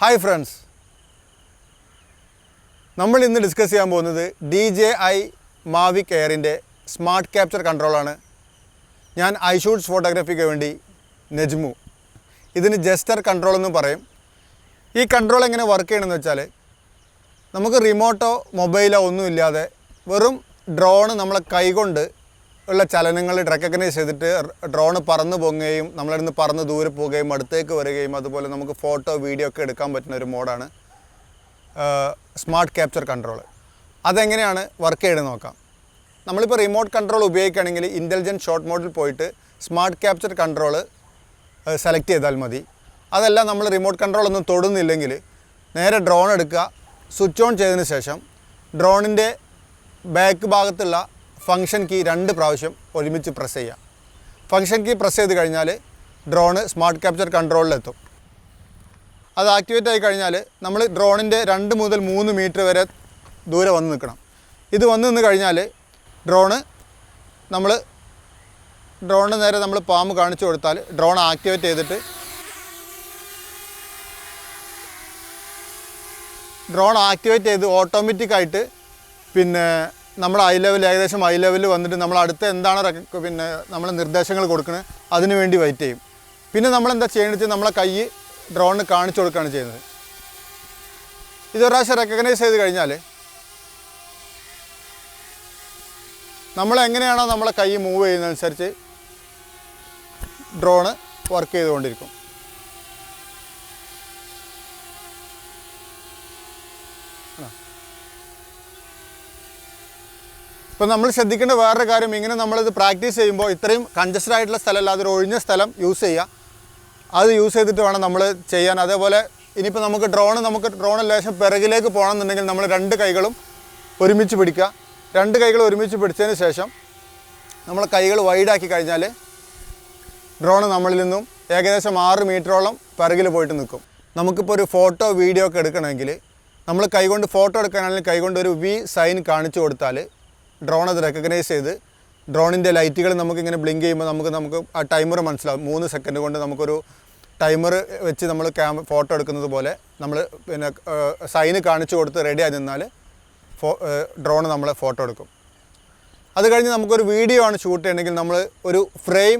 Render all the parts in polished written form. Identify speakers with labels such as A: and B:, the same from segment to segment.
A: Hi friends, നമ്മൾ ഇന്ന് discuss ചെയ്യാൻ പോകുന്നത് DJI Mavic Airൻ്റെ സ്മാർട്ട് ക്യാപ്ചർ കൺട്രോളാണ്. ഞാൻ iShoots ഫോട്ടോഗ്രാഫിക്ക് വേണ്ടി നെജ്മു. ഇതിന് ജസ്റ്റർ കൺട്രോൾ എന്നും പറയും. ഈ കൺട്രോൾ എങ്ങനെ വർക്ക് ചെയ്യണമെന്ന് വെച്ചാൽ, നമുക്ക് റിമോട്ടോ മൊബൈലോ ഒന്നുമില്ലാതെ വെറും ഡ്രോണ് നമ്മളെ കൈകൊണ്ട് ഉള്ള ചലനങ്ങൾ റെക്കഗ്നൈസ് ചെയ്തിട്ട് ഡ്രോണ് പറന്ന് പൊങ്ങുകയും നമ്മളിൽ നിന്ന് പറന്ന് ദൂരെ പോവുകയും അടുത്തേക്ക് വരികയും അതുപോലെ നമുക്ക് ഫോട്ടോ വീഡിയോ ഒക്കെ എടുക്കാൻ പറ്റുന്ന ഒരു മോഡാണ് സ്മാർട്ട് ക്യാപ്ചർ കൺട്രോൾ. അതെങ്ങനെയാണ് വർക്ക് ചെയ്യണമെന്ന് നോക്കാം. നമ്മളിപ്പോൾ റിമോട്ട് കൺട്രോൾ ഉപയോഗിക്കുകയാണെങ്കിൽ ഇൻ്റലിജൻറ്റ് ഷോർട്ട് മോഡിൽ പോയിട്ട് സ്മാർട്ട് ക്യാപ്ചർ കൺട്രോൾ സെലക്ട് ചെയ്താൽ മതി. അതല്ല, നമ്മൾ റിമോട്ട് കൺട്രോൾ ഒന്നും തൊടുന്നില്ലെങ്കിൽ നേരെ ഡ്രോൺ എടുക്കുക, സ്വിച്ച് ഓൺ ചെയ്തതിന് ശേഷം ഡ്രോണിൻ്റെ ബാക്ക് ഭാഗത്തുള്ള ഫംഗ്ഷൻ കീ 2 പ്രാവശ്യം ഒരുമിച്ച് പ്രസ് ചെയ്യുക. ഫംഗ്ഷൻ കീ പ്രസ് ചെയ്ത് കഴിഞ്ഞാൽ ഡ്രോണ് സ്മാർട്ട് ക്യാപ്ചർ കൺട്രോളിലെത്തും. അത് ആക്ടിവേറ്റ് ആയി കഴിഞ്ഞാൽ നമ്മൾ ഡ്രോണിൻ്റെ 2 മുതൽ 3 മീറ്റർ വരെ ദൂരെ വന്ന് നിൽക്കണം. ഇത് വന്ന് നിന്ന് കഴിഞ്ഞാൽ ഡ്രോണ് നേരെ നമ്മൾ പാമ്പ് കാണിച്ചു കൊടുത്താൽ ഡ്രോൺ ആക്ടിവേറ്റ് ചെയ്തിട്ട് ഓട്ടോമാറ്റിക്കായിട്ട് പിന്നെ നമ്മൾ ഏകദേശം ഐ ലെവലിൽ വന്നിട്ട് നമ്മൾ അടുത്ത എന്താണ് നമ്മൾ നിർദ്ദേശങ്ങൾ കൊടുക്കുന്നത് അതിന് വേണ്ടി വെയിറ്റ് ചെയ്യും. പിന്നെ നമ്മളെന്താ ചെയ്യണമെന്ന് വെച്ചാൽ നമ്മളെ കൈ ഡ്രോണിന് കാണിച്ചു കൊടുക്കുകയാണ് ചെയ്യുന്നത്. ഇത് ഒരു പ്രാവശ്യം റെക്കഗ്നൈസ് ചെയ്ത് കഴിഞ്ഞാൽ നമ്മളെങ്ങനെയാണോ നമ്മളെ കൈ മൂവ് ചെയ്യുന്നതനുസരിച്ച് ഡ്രോണ് വർക്ക് ചെയ്തുകൊണ്ടിരിക്കും. ഇപ്പോൾ നമ്മൾ ശ്രദ്ധിക്കേണ്ട വേറൊരു കാര്യം, ഇങ്ങനെ നമ്മളിത് പ്രാക്ടീസ് ചെയ്യുമ്പോൾ ഇത്രയും കൺജസ്റ്റഡ് ആയിട്ടുള്ള സ്ഥലമല്ല, അതൊരു ഒഴിഞ്ഞ സ്ഥലം യൂസ് ചെയ്യുക. അത് യൂസ് ചെയ്തിട്ട് വേണം നമ്മൾ ചെയ്യാൻ. അതേപോലെ ഇനിയിപ്പോൾ നമുക്ക് ഡ്രോൺ ലേശം പിറകിലേക്ക് പോകണമെന്നുണ്ടെങ്കിൽ നമ്മൾ 2 കൈകളും ഒരുമിച്ച് പിടിക്കുക. 2 കൈകൾ ഒരുമിച്ച് പിടിച്ചതിന് ശേഷം നമ്മൾ കൈകൾ വൈഡാക്കി കഴിഞ്ഞാൽ ഡ്രോൺ നമ്മളിൽ നിന്നും ഏകദേശം 6 മീറ്ററോളം പിറകിൽ പോയിട്ട് നിൽക്കും. നമുക്കിപ്പോൾ ഒരു ഫോട്ടോ വീഡിയോ ഒക്കെ എടുക്കണമെങ്കിൽ നമ്മൾ കൈകൊണ്ട് ഫോട്ടോ എടുക്കാനാണെങ്കിൽ കൈകൊണ്ട് ഒരു V സൈൻ കാണിച്ചു കൊടുത്താൽ ഡ്രോൺ അത് റെക്കഗ്നൈസ് ചെയ്ത് ഡ്രോണിൻ്റെ ലൈറ്റുകൾ നമുക്കിങ്ങനെ ബ്ലിങ്ക് ചെയ്യുമ്പോൾ നമുക്ക് ആ ടൈമർ മനസ്സിലാവും. 3 സെക്കൻഡ് കൊണ്ട് നമുക്കൊരു ടൈമർ വെച്ച് നമ്മൾ ഫോട്ടോ എടുക്കുന്നത് പോലെ നമ്മൾ പിന്നെ സൈന് കാണിച്ചു കൊടുത്ത് റെഡി ആയി നിന്നാൽ ഡ്രോൺ നമ്മളെ ഫോട്ടോ എടുക്കും. അത് കഴിഞ്ഞ് നമുക്കൊരു വീഡിയോ ആണ് ഷൂട്ട് ചെയ്യണമെങ്കിൽ നമ്മൾ ഒരു ഫ്രെയിം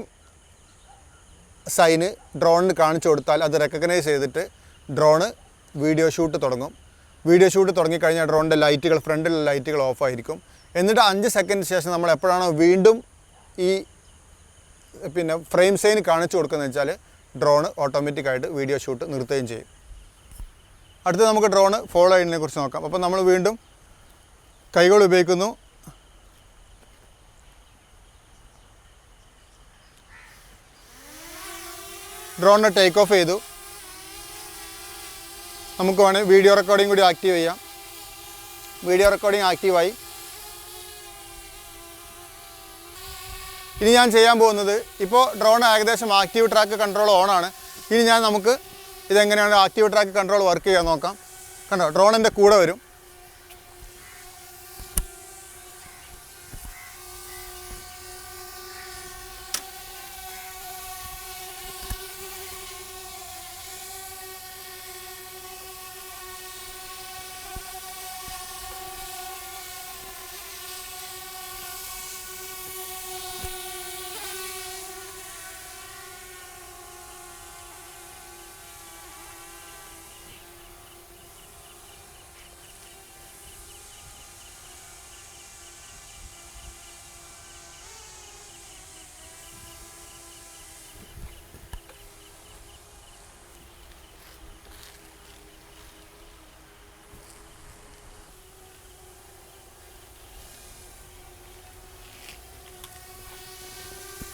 A: സൈന് ഡ്രോണിന് കാണിച്ചു കൊടുത്താൽ അത് റെക്കഗ്നൈസ് ചെയ്തിട്ട് ഡ്രോണ് വീഡിയോ ഷൂട്ട് തുടങ്ങും. വീഡിയോ ഷൂട്ട് തുടങ്ങിക്കഴിഞ്ഞാൽ ഡ്രോണിൻ്റെ ലൈറ്റുകൾ, ഫ്രണ്ടിലുള്ള ലൈറ്റുകൾ ഓഫായിരിക്കും. എന്നിട്ട് 5 സെക്കൻഡ് ശേഷം നമ്മൾ എപ്പോഴാണോ വീണ്ടും ഈ പിന്നെ ഫ്രെയിം സൈൻ കാണിച്ചു കൊടുക്കുന്നത് വെച്ചാൽ ഡ്രോണ് ഓട്ടോമാറ്റിക്കായിട്ട് വീഡിയോ ഷൂട്ട് നിർത്തുകയും ചെയ്യും. അടുത്ത് നമുക്ക് ഡ്രോണ് ഫോളോ ചെയ്യുന്നതിനെ കുറിച്ച് നോക്കാം. അപ്പോൾ നമ്മൾ വീണ്ടും കൈകൾ ഉപയോഗിക്കുന്നു. ഡ്രോണിനെ ടേക്ക് ഓഫ് ചെയ്തു. നമുക്ക് വേണമെങ്കിൽ വീഡിയോ റെക്കോർഡിംഗ് കൂടി ആക്റ്റീവ് ചെയ്യാം. വീഡിയോ റെക്കോർഡിംഗ് ആക്റ്റീവായി. ഇനി ഞാൻ ചെയ്യാൻ പോകുന്നത്, ഇപ്പോൾ ഡ്രോൺ ഏകദേശം ആക്റ്റീവ് ട്രാക്ക് കൺട്രോൾ ഓണാണ്. ഇനി നമുക്ക് ഇതെങ്ങനെയാണ് ആക്റ്റീവ് ട്രാക്ക് കൺട്രോൾ വർക്ക് ചെയ്യാൻ നോക്കാം. കണ്ടോ, ഡ്രോണിൻ്റെ കൂടെ വരും.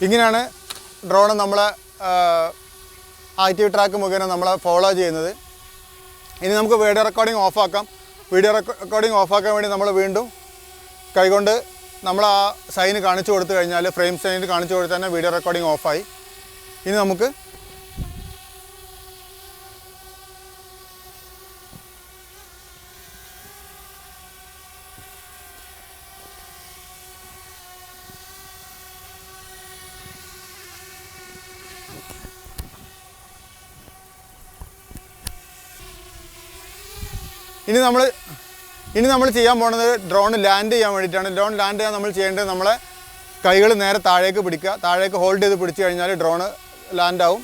A: ഇങ്ങനെയാണ് ഡ്രോൺ നമ്മളെ ആക്റ്റീവ് ട്രാക്ക് മുഖേന നമ്മളെ ഫോളോ ചെയ്യുന്നത്. ഇനി നമുക്ക് വീഡിയോ റെക്കോർഡിംഗ് ഓഫാക്കാം. വീഡിയോ റെക്കോർഡിംഗ് ഓഫാക്കാൻ വേണ്ടി നമ്മൾ വീണ്ടും കൈകൊണ്ട് നമ്മൾ ആ സൈന് കാണിച്ചു കൊടുത്തു കഴിഞ്ഞാൽ, ഫ്രെയിം സൈൻ കാണിച്ചു കൊടുത്താൽ തന്നെ വീഡിയോ റെക്കോർഡിംഗ് ഓഫായി. ഇനി നമുക്ക് ഇനി നമ്മൾ ചെയ്യാൻ പോകുന്നത് ഡ്രോൺ ലാൻഡ് ചെയ്യാൻ വേണ്ടിയിട്ടാണ്. ഡ്രോൺ ലാൻഡ് ചെയ്യാൻ നമ്മൾ ചെയ്യേണ്ടത് നമ്മളെ കൈകൾ നേരെ താഴേക്ക് പിടിക്കുക. താഴേക്ക് ഹോൾഡ് ചെയ്ത് പിടിച്ചു കഴിഞ്ഞാൽ ഡ്രോൺ ലാൻഡാവും.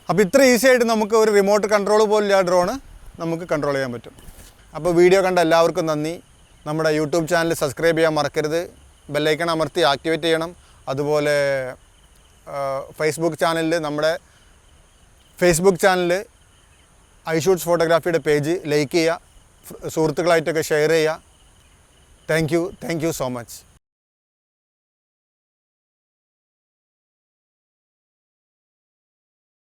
A: അപ്പോൾ ഇത്ര ഈസി ആയിട്ട് നമുക്ക് ഒരു റിമോട്ട് കൺട്രോൾ പോലുള്ള ഡ്രോണ് നമുക്ക് കൺട്രോൾ ചെയ്യാൻ പറ്റും. അപ്പോൾ വീഡിയോ കണ്ട എല്ലാവർക്കും നന്ദി. നമ്മുടെ യൂട്യൂബ് ചാനൽ സബ്സ്ക്രൈബ് ചെയ്യാൻ മറക്കരുത്. ബെല്ലൈക്കൺ അമർത്തി ആക്ടിവേറ്റ് ചെയ്യണം. അതുപോലെ ഫേസ്ബുക്ക് ചാനലിൽ നമ്മുടെ ഫേസ്ബുക്ക് ചാനൽ ഐഷൂട്ട്സ് ഫോട്ടോഗ്രാഫിയുടെ പേജ് ലൈക്ക് ചെയ്യുക, സുഹൃത്തുക്കളായിട്ടൊക്കെ ഷെയർ ചെയ്യുക. Thank you so much.